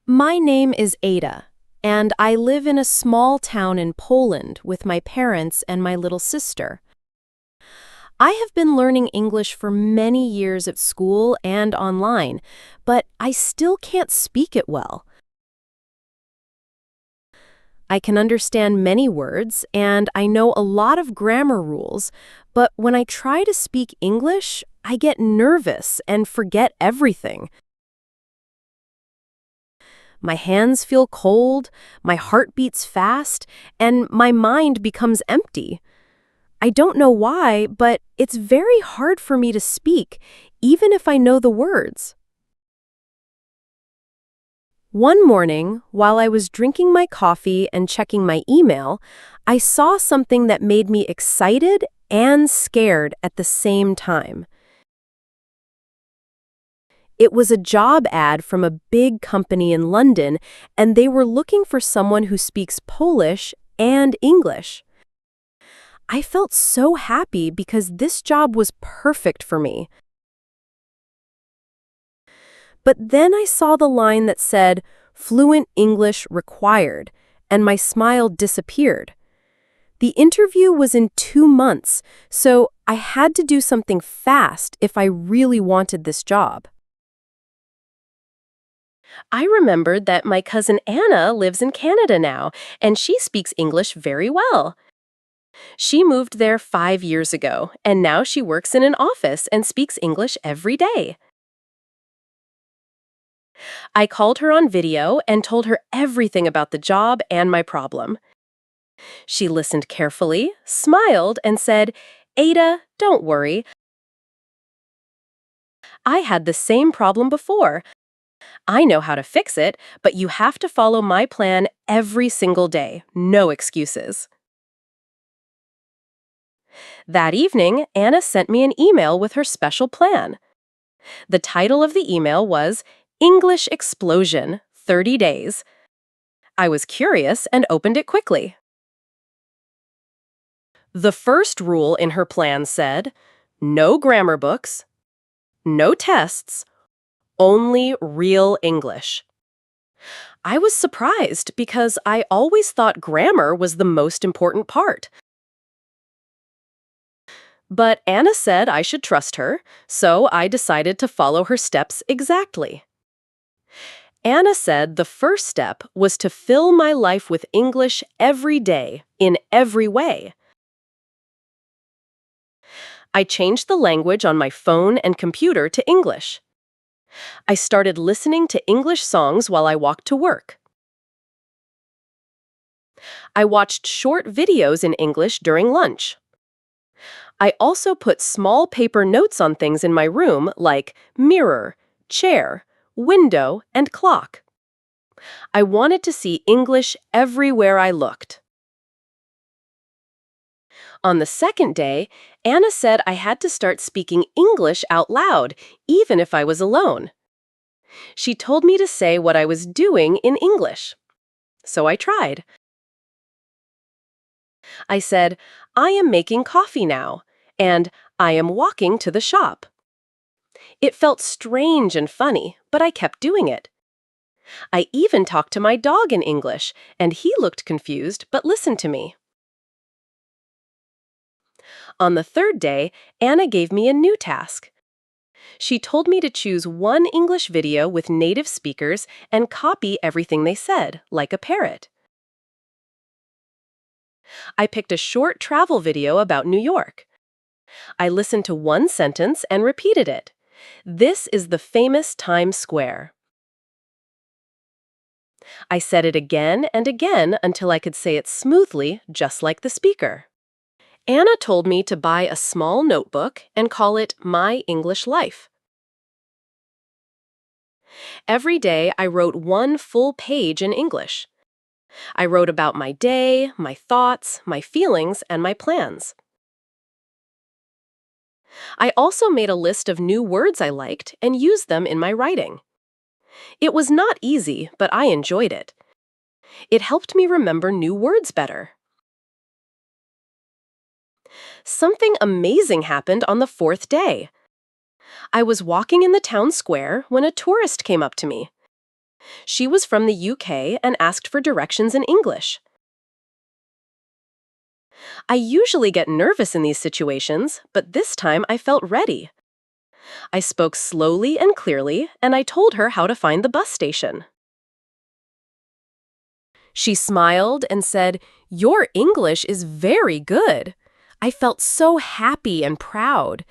My name is Ada, and I live in a small town in Poland with my parents and my little sister. I have been learning English for many years at school and online, but I still can't speak it well. I can understand many words, and I know a lot of grammar rules, but when I try to speak English, I get nervous and forget everything. My hands feel cold, my heart beats fast, and my mind becomes empty. I don't know why, but it's very hard for me to speak, even if I know the words. One morning, while I was drinking my coffee and checking my email, I saw something that made me excited and scared at the same time. It was a job ad from a big company in London, and they were looking for someone who speaks Polish and English. I felt so happy because this job was perfect for me. But then I saw the line that said, "Fluent English required," and my smile disappeared. The interview was in 2 months, so I had to do something fast if I really wanted this job. I remembered that my cousin Anna lives in Canada now, and she speaks English very well. She moved there 5 years ago, and now she works in an office and speaks English every day. I called her on video and told her everything about the job and my problem. She listened carefully, smiled, and said, "Ada, don't worry. I had the same problem before. I know how to fix it, but you have to follow my plan every single day. No excuses." That evening, Anna sent me an email with her special plan. The title of the email was English Explosion, 30 Days. I was curious and opened it quickly. The first rule in her plan said, no grammar books, no tests, only real English. I was surprised because I always thought grammar was the most important part. But Anna said I should trust her, so I decided to follow her steps exactly. Anna said the first step was to fill my life with English every day, in every way. I changed the language on my phone and computer to English. I started listening to English songs while I walked to work. I watched short videos in English during lunch. I also put small paper notes on things in my room like mirror, chair, window, and clock. I wanted to see English everywhere I looked. On the second day, Anna said I had to start speaking English out loud, even if I was alone. She told me to say what I was doing in English. So I tried. I said, "I am making coffee now," and "I am walking to the shop." It felt strange and funny, but I kept doing it. I even talked to my dog in English, and he looked confused but listened to me. On the third day, Anna gave me a new task. She told me to choose one English video with native speakers and copy everything they said, like a parrot. I picked a short travel video about New York. I listened to one sentence and repeated it. "This is the famous Times Square." I said it again and again until I could say it smoothly, just like the speaker. Anna told me to buy a small notebook and call it My English Life. Every day, I wrote one full page in English. I wrote about my day, my thoughts, my feelings, and my plans. I also made a list of new words I liked and used them in my writing. It was not easy, but I enjoyed it. It helped me remember new words better. Something amazing happened on the fourth day. I was walking in the town square when a tourist came up to me. She was from the UK and asked for directions in English. I usually get nervous in these situations, but this time I felt ready. I spoke slowly and clearly, and I told her how to find the bus station. She smiled and said, "Your English is very good." I felt so happy and proud.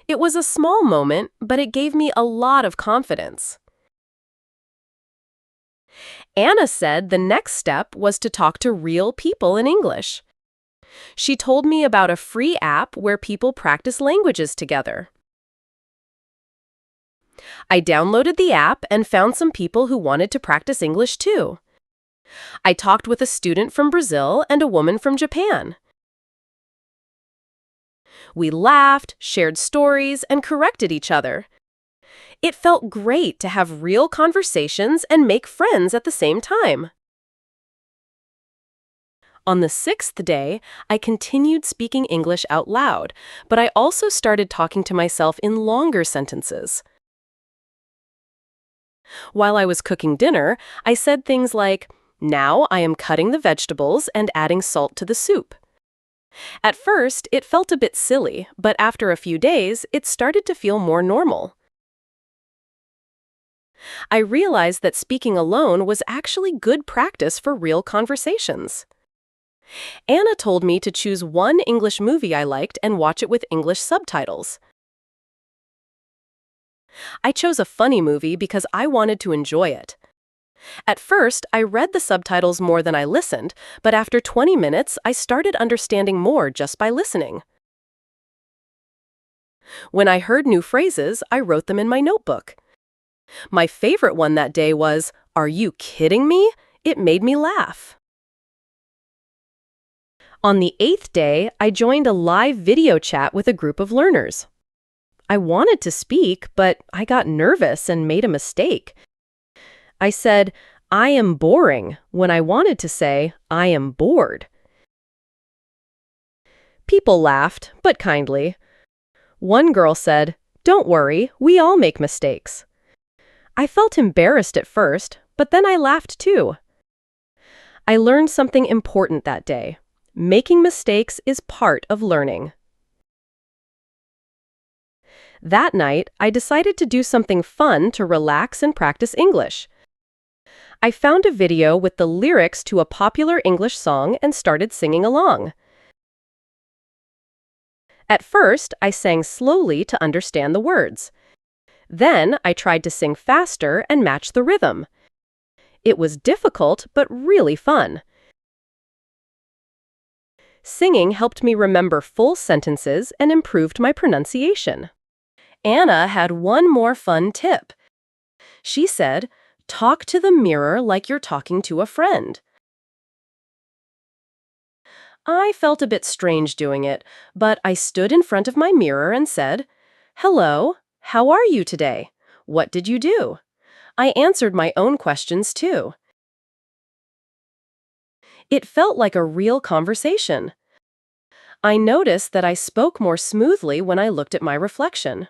It was a small moment, but it gave me a lot of confidence. Anna said the next step was to talk to real people in English. She told me about a free app where people practice languages together. I downloaded the app and found some people who wanted to practice English too. I talked with a student from Brazil and a woman from Japan. We laughed, shared stories, and corrected each other. It felt great to have real conversations and make friends at the same time. On the 6th day, I continued speaking English out loud, but I also started talking to myself in longer sentences. While I was cooking dinner, I said things like, "Now I am cutting the vegetables and adding salt to the soup." At first, it felt a bit silly, but after a few days, it started to feel more normal. I realized that speaking alone was actually good practice for real conversations. Anna told me to choose one English movie I liked and watch it with English subtitles. I chose a funny movie because I wanted to enjoy it. At first, I read the subtitles more than I listened, but after 20 minutes, I started understanding more just by listening. When I heard new phrases, I wrote them in my notebook. My favorite one that day was, "Are you kidding me?" It made me laugh. On the 8th day, I joined a live video chat with a group of learners. I wanted to speak, but I got nervous and made a mistake. I said, "I am boring," when I wanted to say, "I am bored." People laughed, but kindly. One girl said, "Don't worry, we all make mistakes." I felt embarrassed at first, but then I laughed too. I learned something important that day. Making mistakes is part of learning. That night, I decided to do something fun to relax and practice English. I found a video with the lyrics to a popular English song and started singing along. At first, I sang slowly to understand the words. Then, I tried to sing faster and match the rhythm. It was difficult, but really fun. Singing helped me remember full sentences and improved my pronunciation. Anna had one more fun tip. She said, "Talk to the mirror like you're talking to a friend." I felt a bit strange doing it, but I stood in front of my mirror and said, "Hello, how are you today? What did you do?" I answered my own questions too. It felt like a real conversation. I noticed that I spoke more smoothly when I looked at my reflection.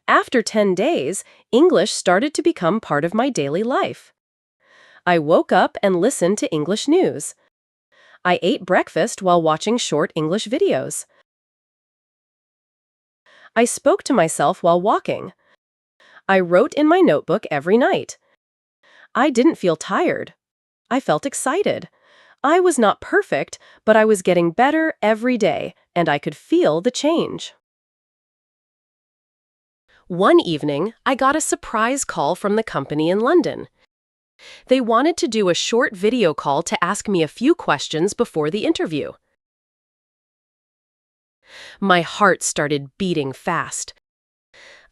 After 10 days, English started to become part of my daily life. I woke up and listened to English news. I ate breakfast while watching short English videos. I spoke to myself while walking. I wrote in my notebook every night. I didn't feel tired. I felt excited. I was not perfect, but I was getting better every day, and I could feel the change. One evening, I got a surprise call from the company in London. They wanted to do a short video call to ask me a few questions before the interview. My heart started beating fast.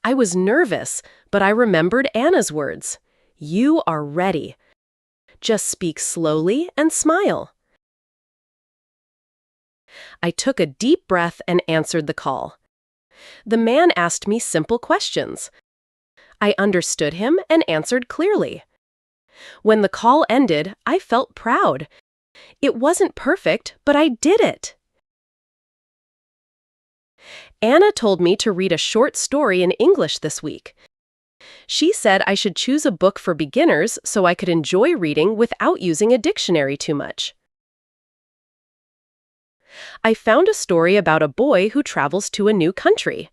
I was nervous, but I remembered Anna's words. "You are ready. Just speak slowly and smile." I took a deep breath and answered the call. The man asked me simple questions. I understood him and answered clearly. When the call ended, I felt proud. It wasn't perfect, but I did it. Anna told me to read a short story in English this week. She said I should choose a book for beginners so I could enjoy reading without using a dictionary too much. I found a story about a boy who travels to a new country.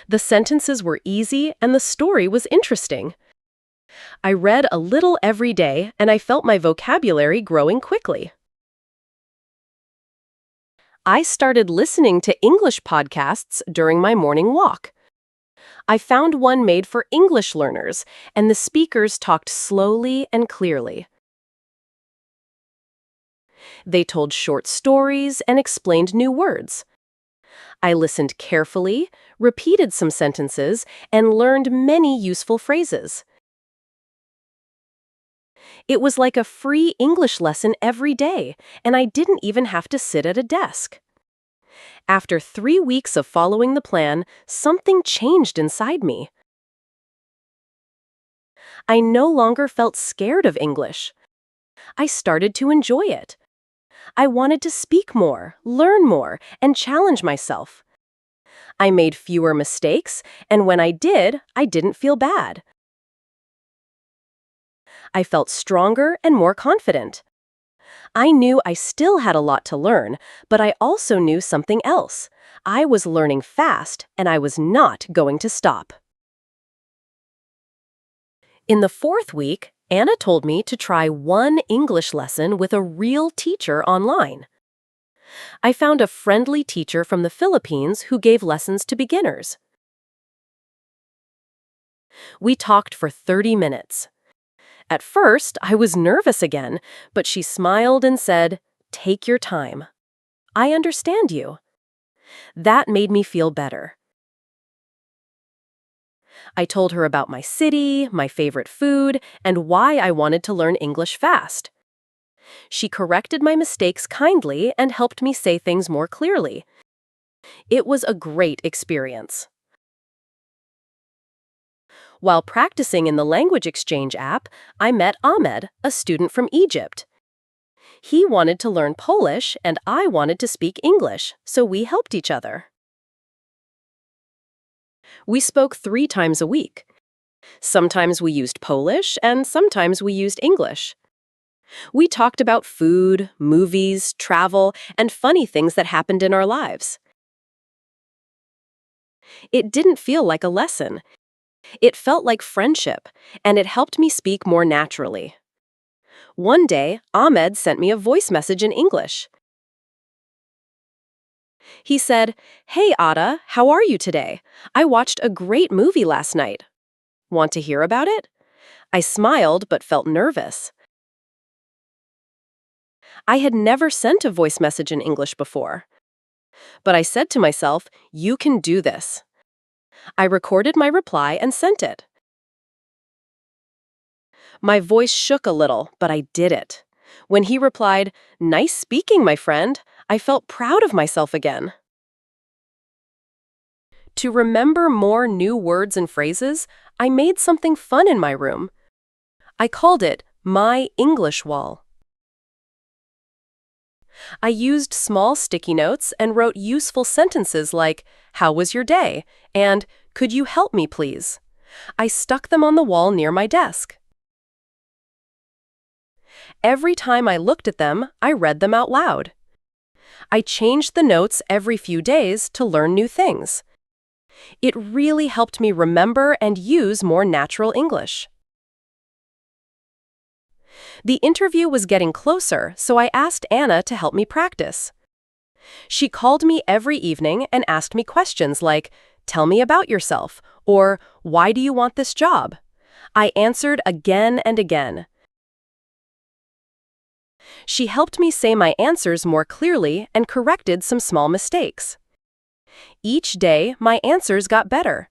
The sentences were easy and the story was interesting. I read a little every day and I felt my vocabulary growing quickly. I started listening to English podcasts during my morning walk. I found one made for English learners, and the speakers talked slowly and clearly. They told short stories and explained new words. I listened carefully, repeated some sentences, and learned many useful phrases. It was like a free English lesson every day, and I didn't even have to sit at a desk. After 3 weeks of following the plan, something changed inside me. I no longer felt scared of English. I started to enjoy it. I wanted to speak more, learn more, and challenge myself. I made fewer mistakes, and when I didn't feel bad. I felt stronger and more confident. I knew I still had a lot to learn, but I also knew something else. I was learning fast, and I was not going to stop. In the 4th week, Anna told me to try one English lesson with a real teacher online. I found a friendly teacher from the Philippines who gave lessons to beginners. We talked for 30 minutes. At first, I was nervous again, but she smiled and said, "Take your time. I understand you." That made me feel better. I told her about my city, my favorite food, and why I wanted to learn English fast. She corrected my mistakes kindly and helped me say things more clearly. It was a great experience. While practicing in the language exchange app, I met Ahmed, a student from Egypt. He wanted to learn Polish and I wanted to speak English, so we helped each other. We spoke 3 times a week. Sometimes we used Polish and sometimes we used English. We talked about food, movies, travel, and funny things that happened in our lives. It didn't feel like a lesson. It felt like friendship, and it helped me speak more naturally. One day, Ahmed sent me a voice message in English. He said, "Hey Ada, how are you today? I watched a great movie last night. Want to hear about it?" I smiled but felt nervous. I had never sent a voice message in English before. But I said to myself, "You can do this." I recorded my reply and sent it. My voice shook a little, but I did it. When he replied, "Nice speaking, my friend," I felt proud of myself again. To remember more new words and phrases, I made something fun in my room. I called it my English wall. I used small sticky notes and wrote useful sentences like, "How was your day?" and "Could you help me, please?" I stuck them on the wall near my desk. Every time I looked at them, I read them out loud. I changed the notes every few days to learn new things. It really helped me remember and use more natural English. The interview was getting closer, so I asked Anna to help me practice. She called me every evening and asked me questions like, "Tell me about yourself," or "Why do you want this job?" I answered again and again. She helped me say my answers more clearly and corrected some small mistakes. Each day, my answers got better.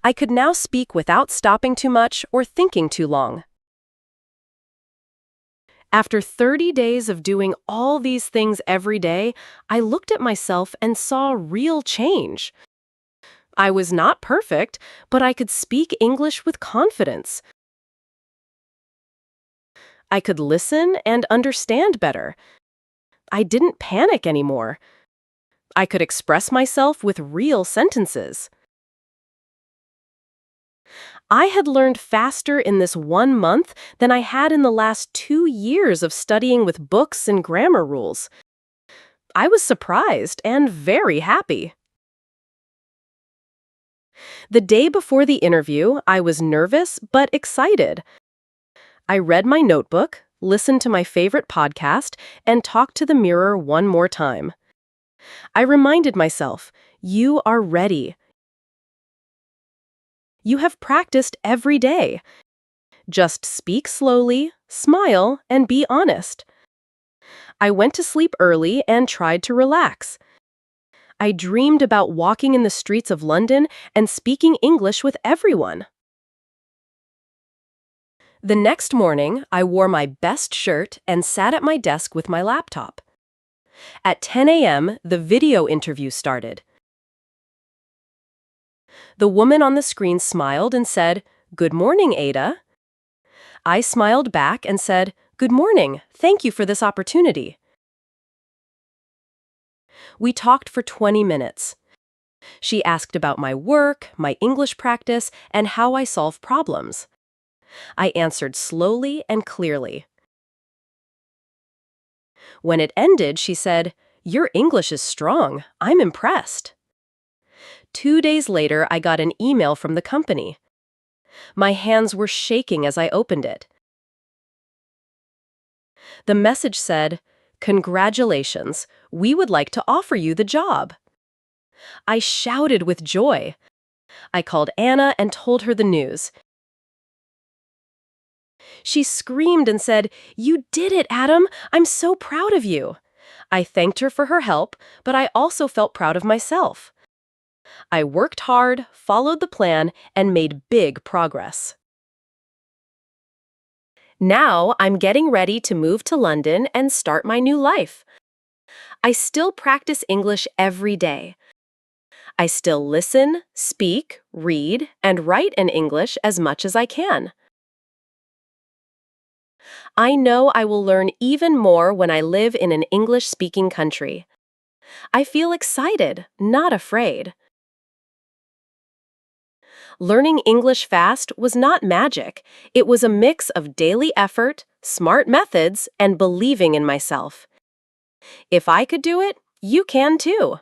I could now speak without stopping too much or thinking too long. After 30 days of doing all these things every day, I looked at myself and saw real change. I was not perfect, but I could speak English with confidence. I could listen and understand better. I didn't panic anymore. I could express myself with real sentences. I had learned faster in this 1 month than I had in the last 2 years of studying with books and grammar rules. I was surprised and very happy. The day before the interview, I was nervous but excited. I read my notebook, listened to my favorite podcast, and talked to the mirror one more time. I reminded myself, you are ready. You have practiced every day. Just speak slowly, smile, and be honest. I went to sleep early and tried to relax. I dreamed about walking in the streets of London and speaking English with everyone. The next morning, I wore my best shirt and sat at my desk with my laptop. At 10 a.m., the video interview started. The woman on the screen smiled and said, "Good morning, Ada." I smiled back and said, "Good morning. Thank you for this opportunity." We talked for 20 minutes. She asked about my work, my English practice, and how I solve problems. I answered slowly and clearly. When it ended, she said, "Your English is strong. I'm impressed." 2 days later, I got an email from the company. My hands were shaking as I opened it. The message said, "Congratulations, we would like to offer you the job." I shouted with joy. I called Anna and told her the news. She screamed and said, "You did it, Adam! I'm so proud of you." I thanked her for her help, but I also felt proud of myself. I worked hard, followed the plan, and made big progress. Now I'm getting ready to move to London and start my new life. I still practice English every day. I still listen, speak, read, and write in English as much as I can. I know I will learn even more when I live in an English-speaking country. I feel excited, not afraid. Learning English fast was not magic. It was a mix of daily effort, smart methods, and believing in myself. If I could do it, you can too.